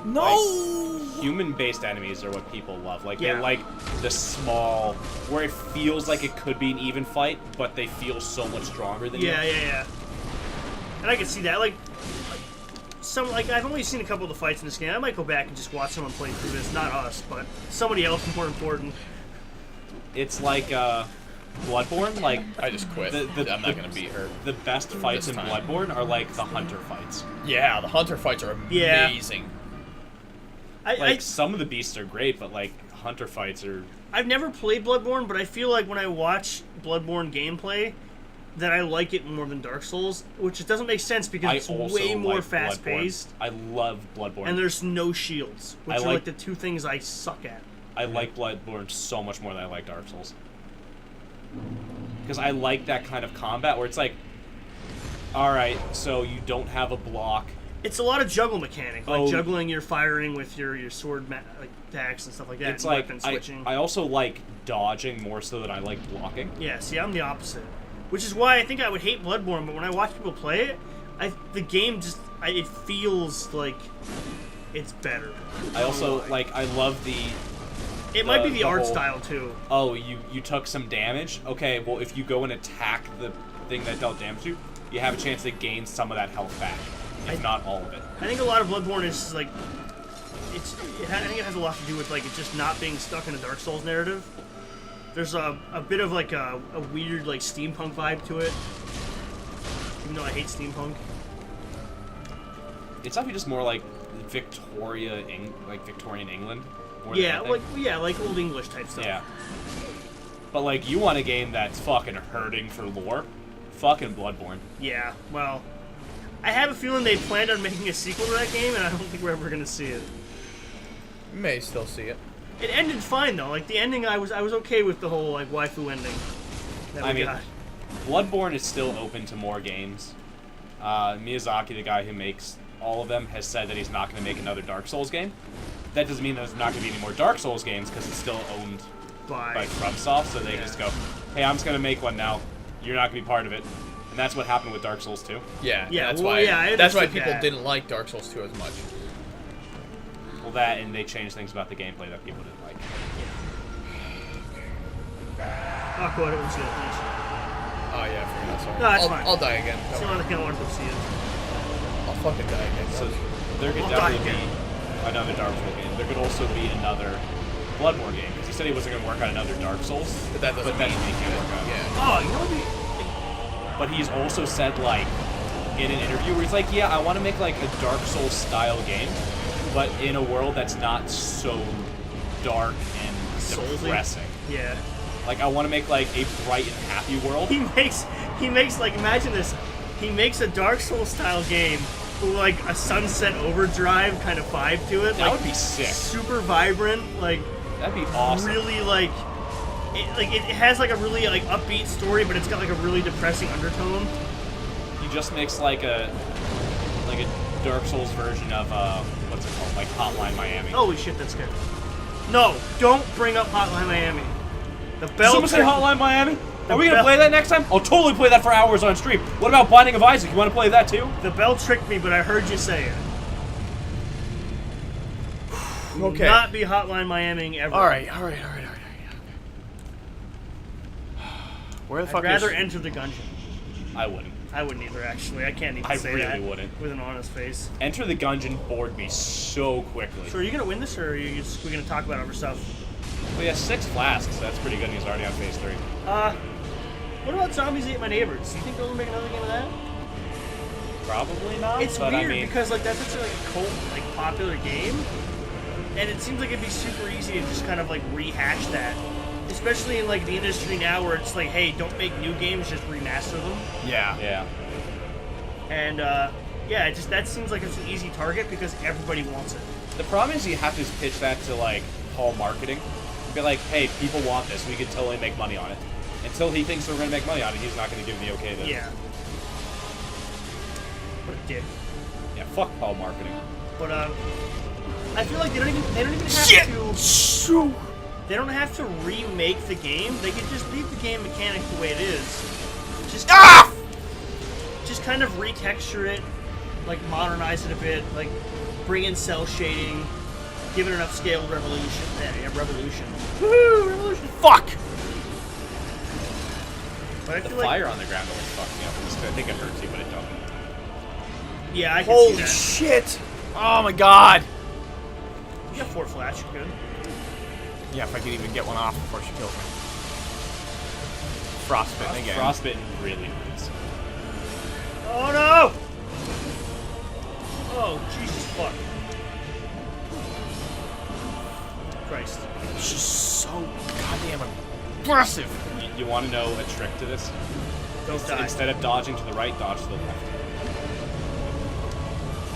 No! Like, human-based enemies are what people love. Like, Yeah. they like the small, where it feels like it could be an even fight, but they feel so much stronger than you. Yeah. And I can see that. Like I've only seen a couple of the fights in this game. I might go back and just watch someone play through this. Not us, but somebody else more important. It's like, Bloodborne, like... I just quit. I'm not going to beat her. The best fights in time. Bloodborne are like the hunter fights. Yeah, the hunter fights are Yeah. amazing. Some of the beasts are great, but like hunter fights are... I've never played Bloodborne, but I feel like when I watch Bloodborne gameplay, that I like it more than Dark Souls, which it doesn't make sense because it's way more fast-paced. I love Bloodborne. And there's no shields, which are like like the two things I suck at. I like Bloodborne so much more than I like Dark Souls. Because I like that kind of combat where it's like, alright, so you don't have a block. It's a lot of juggle mechanic, like juggling your firing with your sword attacks and stuff like that. It's and like, weapon switching. I also like dodging more so than I like blocking. Yeah, see, I'm the opposite. Which is why I think I would hate Bloodborne, but when I watch people play it, the game just, it feels like it's better. I also, I love the... It might be the art whole, style, too. Oh, you took some damage? Okay, well, if you go and attack the thing that dealt damage to you, you have a chance to gain some of that health back, if not all of it. I think a lot of Bloodborne is, like... I think it has a lot to do with, like, it just not being stuck in a Dark Souls narrative. There's a bit of, like, a weird, like, steampunk vibe to it. Even though I hate steampunk. It's actually just more like Victorian England. Yeah, like Old English type stuff. Yeah. But, like, you want a game that's fucking hurting for lore? Fucking Bloodborne. Yeah, well... I have a feeling they planned on making a sequel to that game, and I don't think we're ever gonna see it. You may still see it. It ended fine, though. Like, the ending, I was okay with the whole, like, waifu ending that we got. Bloodborne is still open to more games. Miyazaki, the guy who makes all of them, has said that he's not going to make another Dark Souls game. That doesn't mean there's not going to be any more Dark Souls games, because it's still owned by FromSoft, so they just go, hey, I'm just going to make one now. You're not going to be part of it. And that's what happened with Dark Souls 2. Yeah, that's why people didn't like Dark Souls 2 as much. Well, that, and they changed things about the gameplay that people didn't like. Oh, go ahead, let's see it. Oh, yeah, I forgot, sorry. No, that's fine. I'll die again. So I kind of want to see it. I'll fucking die again. So there could definitely be another Dark Souls game. There could also be another Bloodborne game, because he said he wasn't going to work on another Dark Souls. But that doesn't mean he can't work on it. Yeah. Oh, you know what? But he's also said, like, in an interview where he's like, yeah, I want to make, like, a Dark Souls style game, but in a world that's not so dark and depressing. Yeah. Like, I want to make, like, a bright and happy world. He makes, like, imagine this. He makes a Dark Souls style game with, like, a Sunset Overdrive kind of vibe to it. That would be sick. Super vibrant, like... That'd be awesome. Really, like... It has, like, a really, like, upbeat story, but it's got, like, a really depressing undertone. He just makes, like a Dark Souls version of, what's it called? Like, Hotline Miami. Holy shit, that's good. No, don't bring up Hotline Miami. The bell... Did someone say Hotline Miami? Are we gonna play that next time? I'll totally play that for hours on stream. What about Binding of Isaac? You want to play that too? The bell tricked me, but I heard you say it. Okay. Will not be Hotline Miami ever. All right. Where the fuck I'd rather enter the gungeon. I wouldn't. I wouldn't either, actually. I can't even say that. I really wouldn't. With an honest face. Enter the Gungeon bored me so quickly. So are you going to win this, or are we going to talk about other stuff? Well, yeah, 6 flasks. That's pretty good. He's already on phase 3. What about Zombies Ate My Neighbors? Do you think they'll make another game of that? Probably not. It's but weird I mean, because like that's such a cult, like popular game, and it seems like it'd be super easy to just kind of like rehash that. Especially in like the industry now, where it's like, hey, don't make new games, just remaster them. Yeah. And that seems like it's an easy target because everybody wants it. The problem is you have to pitch that to like Hall Marketing. Be like, hey, people want this. We could totally make money on it. Until he thinks we're gonna make money on it, he's not gonna give the okay to. Yeah. What a dick. Yeah, fuck Hall Marketing. But I feel like they don't even have to. They don't have to remake the game. They could just leave the game mechanic the way it is. Just kind of retexture it, like modernize it a bit. Like bring in cell shading, give it enough scale revolution. Yeah, revolution. Woohoo, revolution. Fuck! But I The feel like, fire on the ground always fucked me up. I think it hurts you, but it don't. yeah, I can Holy see that. shit! Oh my god! You got 4 flash, you're good. Yeah, if I could even get one off before she kills me. Frostbitten again. Frostbitten really hurts. Oh no! Oh, Jesus fuck. Christ. She's so goddamn aggressive. You want to know a trick to this? Don't die. Instead of dodging to the right, dodge to the left.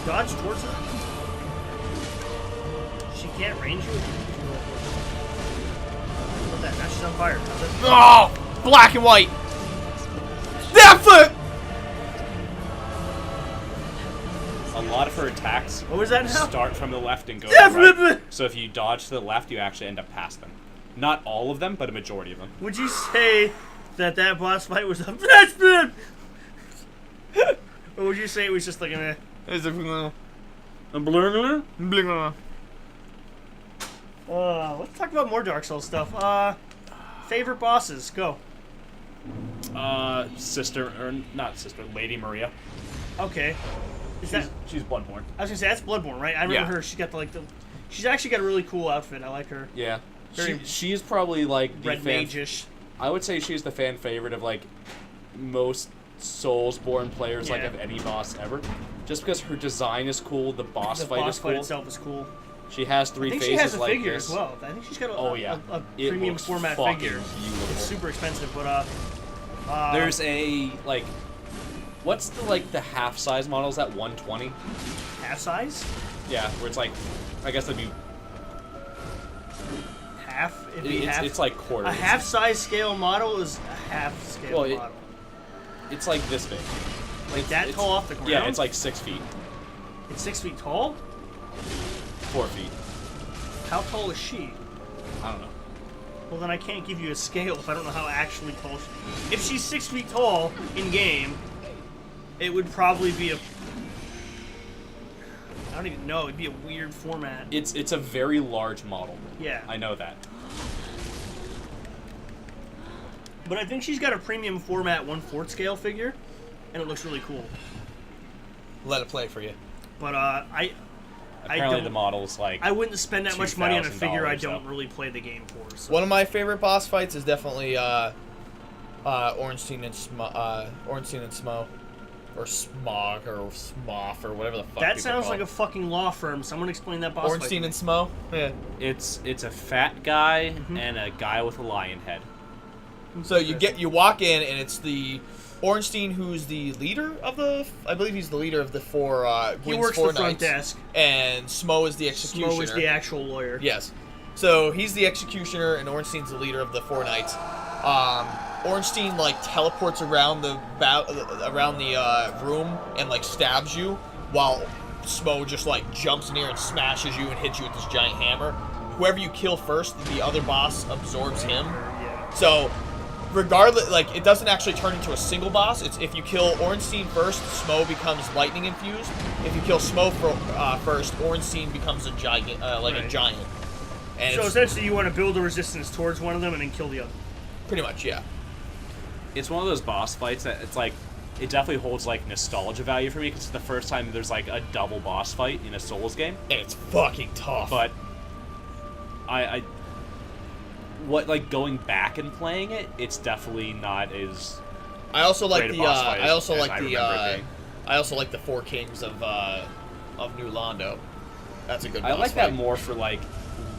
Dodge towards her. She can't range you. Look at that. Now she's on fire. How's that? Oh! Black and white! That foot! A lot of her attacks What was that now? start from the left and go to the Definitely. right. So if you dodge to the left, you actually end up past them. Not all of them, but a majority of them. Would you say that boss fight was a flashback? Or would you say it was just like a blur? Let's talk about more Dark Souls stuff. Favorite bosses, go. Lady Maria. Okay. Is that? She's Bloodborne. I was gonna say that's Bloodborne, right? I remember Yeah. her. She got the She's actually got a really cool outfit. I like her. Yeah. Very She's probably like the Red fan. mage-ish. I would say she's the fan favorite of like most Soulsborne players, like Yeah. of any boss ever. Just because her design is cool, the boss The fight boss is cool. fight itself is cool. She has I three think phases she has a like figure this. as well. I think she's got a, Oh yeah, a it premium looks format fucking figure. beautiful. It's super expensive, but There's a like, what's the half size model? Is that 120? half size. Yeah, where it's like, I guess that'd be. Half. It'd be half. It's like quarter. A half size scale model is a half scale Well, model. It's like this big. Like that It's- tall off the ground. Yeah, it's like 6 feet, It's 6 feet tall. 4 feet. How tall is she? I don't know. Well, then I can't give you a scale if I don't know how actually tall she is. If she's 6 feet tall in game, it would probably be a. I don't even know. It'd be a weird format. It's a very large model. Yeah. I know that. But I think she's got a premium format 1/4 scale figure, and it looks really cool. Let it play for you. But I Apparently don't. the model's like. I wouldn't spend that much money on a figure I $2,000, don't so. really play the game for. So. One of my favorite boss fights is definitely Ornstein and Smo. Or Smog, or Smoff, or whatever the fuck That people sounds call like a it. fucking law firm. Someone explain that boss Ornstein fight. and Smo? Yeah. It's a fat guy Mm-hmm. and a guy with a lion head. So you walk in, and it's the Ornstein, who's the leader of the, I believe he's the leader of the four, He Gwyn's works four the front knights, desk. and Smo is the executioner. Smo is the actual lawyer. Yes. So he's the executioner, and Ornstein's the leader of the four knights. Ornstein like teleports around the room and like stabs you, while Smo just like jumps near and smashes you and hits you with this giant hammer. Whoever you kill first, the other boss absorbs him. Yeah. So, regardless, like it doesn't actually turn into a single boss. It's if you kill Ornstein first, Smo becomes lightning infused. If you kill Smo first, Ornstein becomes a giant, a Right. giant. And So it's essentially, you want to build a resistance towards one of them and then kill the other. pretty much, yeah. It's one of those boss fights that it's like, it definitely holds like nostalgia value for me because it's the first time there's like a double boss fight in a Souls game. And it's fucking tough. But like going back and playing it, it's definitely not as. I also like great a the boss fight I also as like I the remember it being. I also like the Four Kings of New Londo. That's a good I boss like fight. that more for like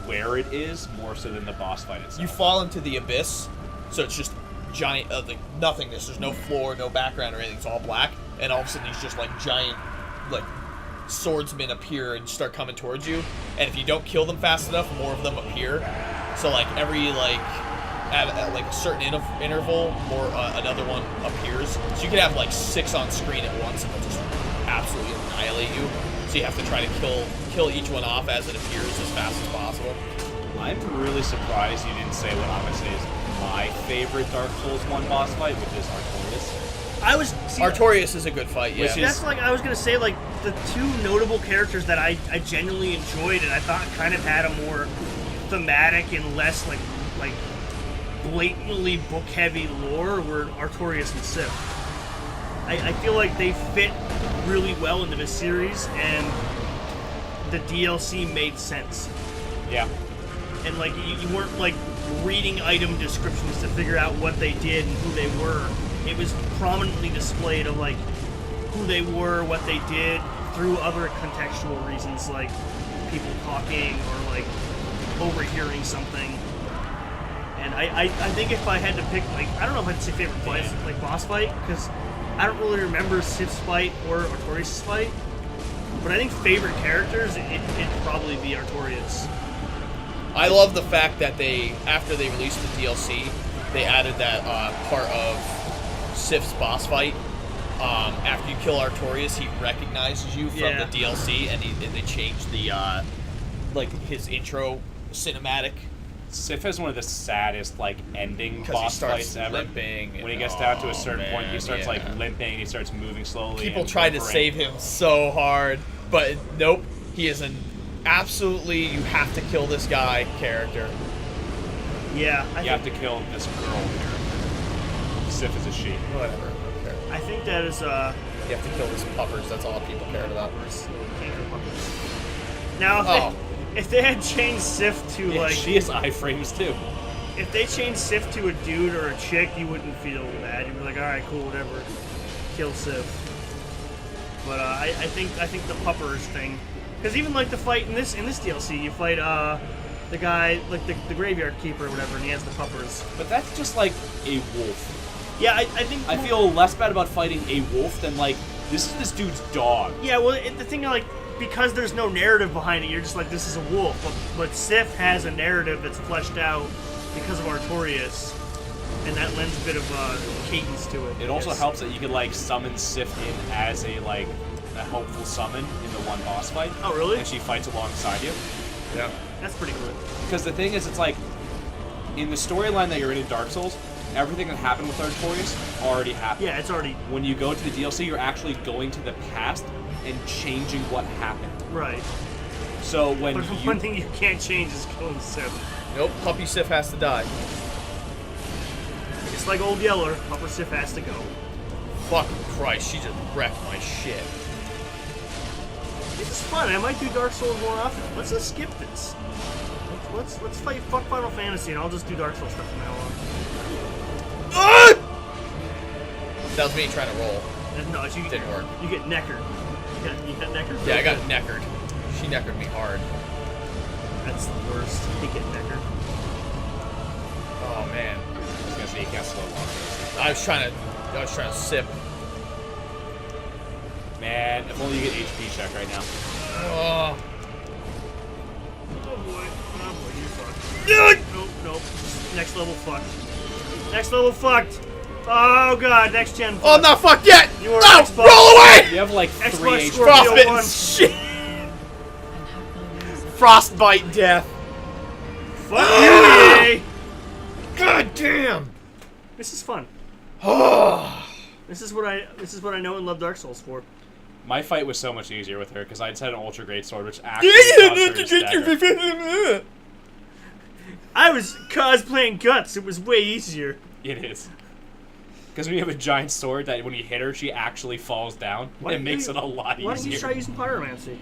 where it is more so than the boss fight itself. You fall into the abyss, so it's just giant like nothingness. There's no floor, no background or anything. It's all black, and all of a sudden these just like giant like swordsmen appear and start coming towards you. And if you don't kill them fast enough, more of them appear. So like every like at like a certain interval, more another one appears. So you could have like 6 on screen at once, and they'll just absolutely annihilate you. So you have to try to kill each one off as it appears as fast as possible. I'm really surprised you didn't say what I'm gonna say is my favorite Dark Souls 1 boss fight, which is Artorias. I was see, Artorias is a good fight, yeah. Which is- That's like I was gonna say, like the two notable characters that I genuinely enjoyed and I thought kind of had a more thematic and less like blatantly book heavy lore were Artorias and Sif. I feel like they fit really well into this series and the DLC made sense. Yeah. And like you weren't like reading item descriptions to figure out what they did and who they were. It was prominently displayed of like who they were, what they did through other contextual reasons like people talking or like overhearing something. And I think if I had to pick, like, I don't know if I'd say favorite fight, like boss fight, because I don't really remember Sif's fight or Artorias' fight. But I think favorite characters, it'd probably be Artorias. I love the fact that they, after they released the DLC, they added that part of Sif's boss fight. After you kill Artorias, he recognizes you from the DLC, and they changed the like his intro cinematic. Sif has one of the saddest like ending Because boss he starts fights ever. limping. When he gets down to a certain point, he man, starts like yeah. limping. He starts moving slowly. People and tried to whimpering. save him so hard, but nope. He is an absolutely you have to kill this guy character. Yeah, You have to kill this girl here. Sif is a she. Whatever. I don't care. I think that is You have to kill this puppers. That's all people cared about. Now if they had changed Sif to Yeah, like she has iframes too. if they changed Sif to a dude or a chick, you wouldn't feel bad. You'd be like, all right, cool, whatever, kill Sif. But I think the puppers thing, because even like the fight in this DLC, you fight the guy like the graveyard keeper or whatever, and he has the puppers. But that's just like a wolf. Yeah, I think I feel less bad about fighting a wolf than like this is this dude's dog. Yeah, well, the thing like because there's no narrative behind it, you're just like this is a wolf. But Sif has a narrative that's fleshed out because of Artorias, and that lends a bit of cadence to it. It also Yes. helps that you can like summon Sif in as a helpful summon in the one boss fight. Oh, really? And she fights alongside you. Yeah. That's pretty good. Because the thing is, it's like in the storyline that you're in Dark Souls, everything that happened with Artorias already happened. Yeah, it's already When you go to the DLC, you're actually going to the past and changing what happened. right. So when But the you one thing you can't change is killing Sif. Nope. Puppy Sif has to die. It's like Old Yeller, Pupper Sif has to go. Fucking Christ, she just wrecked my shit. This is fun. I might do Dark Souls more often. Let's just skip this. Let's fight fuck Final Fantasy, and I'll just do Dark Souls stuff from now on. That was me trying to roll. No, you Didn't work. You get neckered. You got neckered. Yeah, I got neckered. She neckered me hard. That's the worst. You get neckered. Oh man. I was gonna say you can't slow walk. I was trying to sip. Man, if only you get HP check right now. Oh. Oh boy, you fucked. Nope. Next level fucked. Next level fucked. Oh god, next gen fucked. Oh, I'm not fucked yet! You are No! Xbox. Roll away! You have like Xbox 3 HP. Scorpio Frostbitten 1. shit! Frostbite death. Fuck you, EA! God damn! This is fun. This is what I know and love Dark Souls for. My fight was so much easier with her because I just had an ultra great sword, which actually caused her to stagger. I was cosplaying Guts. It was way easier. It is. Because when you have a giant sword that when you hit her, she actually falls down. It makes it a lot Why don't you easier. try using Pyromancy?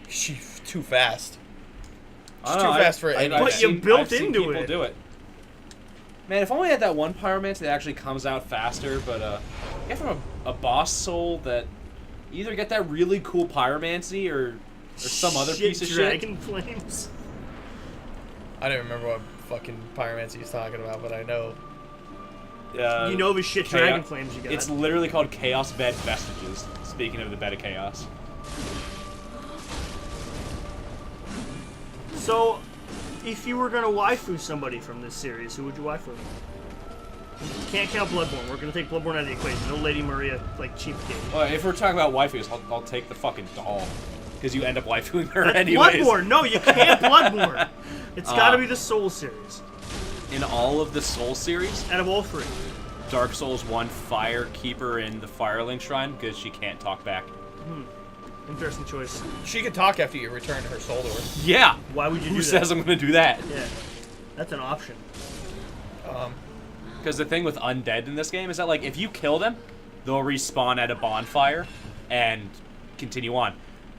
She's too fast. I She's don't too know, fast for I've anything. But you seen- built I've seen into people it. do it. Man, if only I had that one pyromancy that actually comes out faster, but you have from a boss soul that you either get that really cool pyromancy or some other piece of Dragon Flames. I don't remember what fucking pyromancy he's talking about, but I know. shit. You know the shit Chaos- Dragon Flames you got. It's literally called Chaos Bed Vestiges. Speaking of the Bed of Chaos. So, if you were gonna waifu somebody from this series, who would you waifu? Can't count Bloodborne. We're gonna take Bloodborne out of the equation. No Lady Maria, like, cheap game. Well, if we're talking about waifus, I'll take the fucking doll. Because you end up waifuing her anyways. Bloodborne! No, you can't Bloodborne! It's gotta be the Soul series. In all of the Soul series, Out of all three. Dark Souls 1 Fire Keeper in the Firelink Shrine because she can't talk back. Interesting choice. She can talk after you return her soul to her. Yeah. Why would you do Who that? says I'm going to do that? Yeah, that's an option. Because the thing with undead in this game is that, like, if you kill them, they'll respawn at a bonfire and continue on.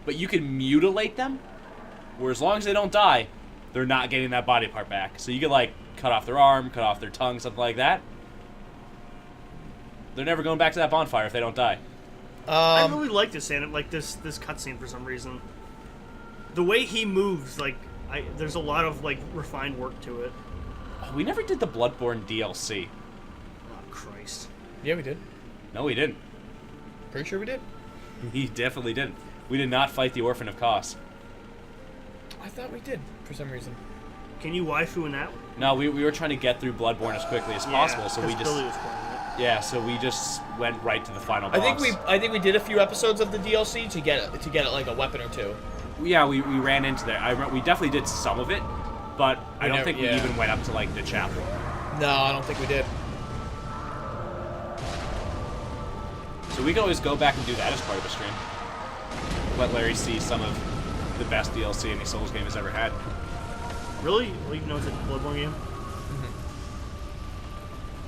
But you can mutilate them, where as long as they don't die, they're not getting that body part back. So you can, like, cut off their arm, cut off their tongue, something like that. They're never going back to that bonfire if they don't die. I really like this this cutscene for some reason. The way he moves, like, there's a lot of like refined work to it. Oh, we never did the Bloodborne DLC. Oh Christ! Yeah, we did. No, we didn't. Pretty sure we did. We definitely didn't. We did not fight the Orphan of Kos. I thought we did for some reason. Can you waifu in that one? No, we were trying to get through Bloodborne as quickly as possible, so we 'cause just Billy was playing it. so we just went right to the final boss. I think we did a few episodes of the DLC to get it like a weapon or two. Yeah, we ran into that. We definitely did some of it, but I don't think we yeah. even went up to like the chapel. No, I don't think we did. So we can always go back and do that as part of a stream. Let Larry see some of the best DLC any Souls game has ever had. Really? Well, even though it's a Bloodborne game.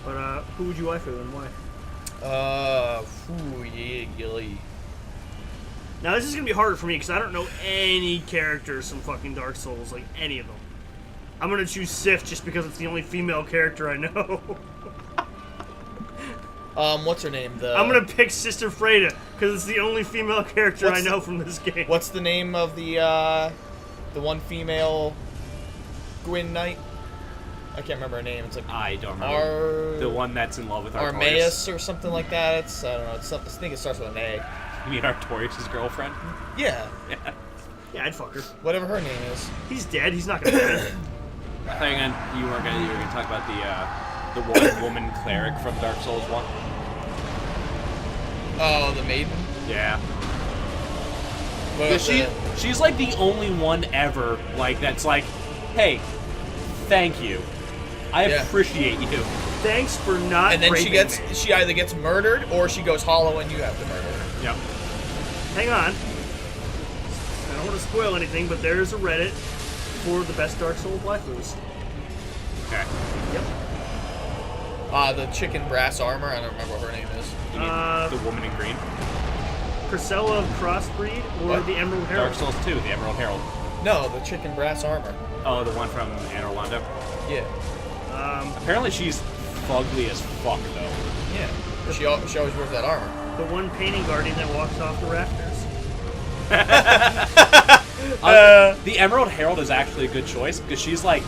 But who would you waifu and why? Gilly. Now this is gonna be harder for me because I don't know any characters from fucking Dark Souls, like any of them. I'm gonna choose Sif just because it's the only female character I know. What's her name? I'm gonna pick Sister Freda because it's the only female character I know from this game. What's the name of the one female Gwyn Knight? I can't remember her name. It's like I don't remember. The one that's in love with Artorias. Armaeus or something like that. It's I don't know. It's something. I think it starts with an A. You mean Artorias' girlfriend? Yeah. Yeah, I'd fuck her. Whatever her name is. He's dead. He's not gonna die. I thought you were gonna talk about the woman cleric from Dark Souls 1. Oh, the maiden. Yeah. What Because she's like the only one ever like that's like, hey, thank you. I appreciate you. Thanks for not. And then raping me. she either gets murdered or she goes hollow and you have to murder her. Yep. Hang on. I don't want to spoil anything, but there's a Reddit for the best Dark Souls waifus. Okay. Yep. The chicken brass armor. I don't remember what her name is. You mean the woman in green? Priscilla of Crossbreed or What? the Emerald Herald? Dark Souls 2, the Emerald Herald. No, the chicken brass armor. Oh, the one from Anor Londo. Yeah. Apparently she's fugly as fuck, though. Yeah. She always wears that armor. The one painting guardian that walks off the rafters. The Emerald Herald is actually a good choice because she's like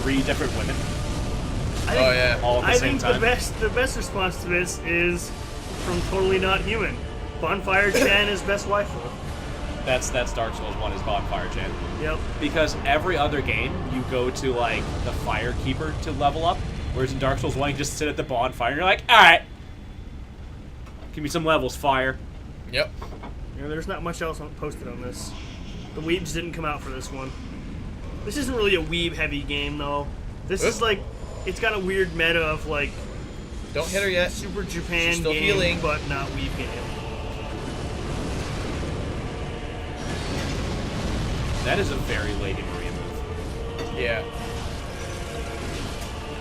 3 different women all at the I same think time. the best response to this is from Totally Not Human. Bonfire Chan is best waifu. That's Dark Souls 1 is Bonfire Chan. Yep. Because every other game, you go to, like, the Fire Keeper to level up, whereas in Dark Souls 1, you just sit at the bonfire and you're like, alright, give me some levels, fire. Yep. You know, there's not much else posted on this. The weebs didn't come out for this one. This isn't really a weeb-heavy game, though. This is like, it's got a weird meta of, like, Don't hit her yet. Super Japan She's still game, healing. but not weeb game. That is a very Lady Maria move. Yeah.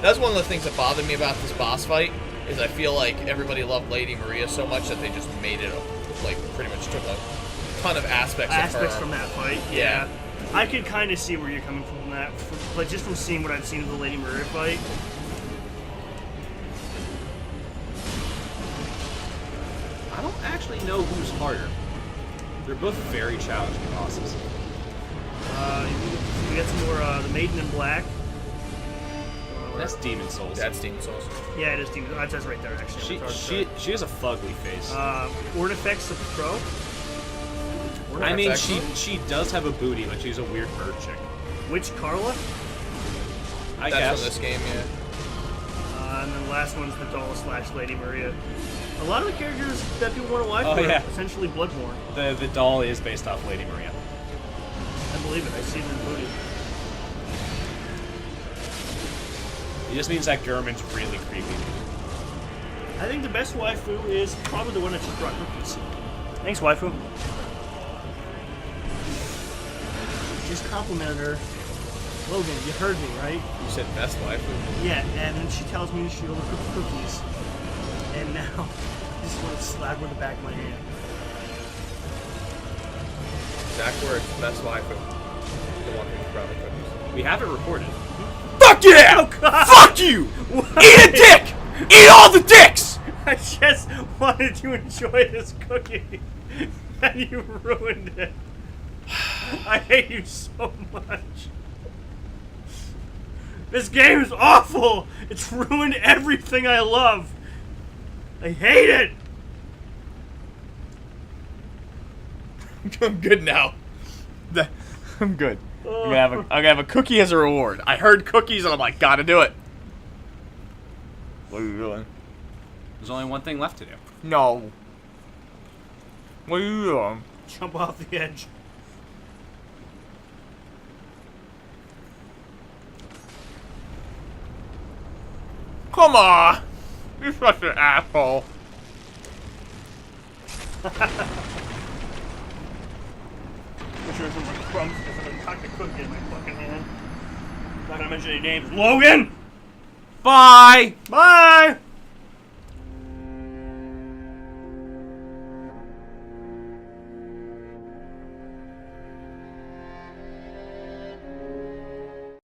That's one of the things that bothered me about this boss fight, is I feel like everybody loved Lady Maria so much that they just made it, like, pretty much took a ton of aspects of her. From that fight, Yeah. I could kind of see where you're coming from that, like just from seeing what I've seen of the Lady Maria fight. I don't actually know who's harder. They're both very challenging bosses. We got some more, the Maiden in Black. That's Demon Souls. That's Demon Souls. Yeah, it is Demon. It says right there, actually. She has a fugly face. Ornifex of Pro. I mean, Excellent. she does have a booty, but she's a weird bird chick. Which Carla? I That's guess. from this game, yeah. And then the last one's the doll / Lady Maria. A lot of the characters that people want to watch are essentially Bloodborne. The doll is based off Lady Maria. I believe it. I see it in the movie. It just means that Gurman's really creepy. I think the best waifu is probably the one that just brought cookies. Thanks, waifu. Just complimented her. Logan, you heard me, right? You said best waifu. Yeah, and then she tells me she overcooked cookies. And now, I just want to slap her in the back of my hand. Exact words, best waifu. The one who brought the cookies. We have it recorded. Fuck yeah! Oh, God! Fuck you! Eat a dick! Eat all the dicks! I just wanted to enjoy this cookie, and you ruined it. I hate you so much. This game is awful. It's ruined everything I love. I hate it. I'm good now. I'm good. I'm gonna have a cookie as a reward. I heard cookies and I'm like, gotta do it. What are you doing? There's only one thing left to do. No. What are you doing? Jump off the edge. Come on! You're such an asshole. I'm sure some crumbs because I'm tucked a cookie in my fucking hand. Not gonna mention any names. Logan! Bye! Bye!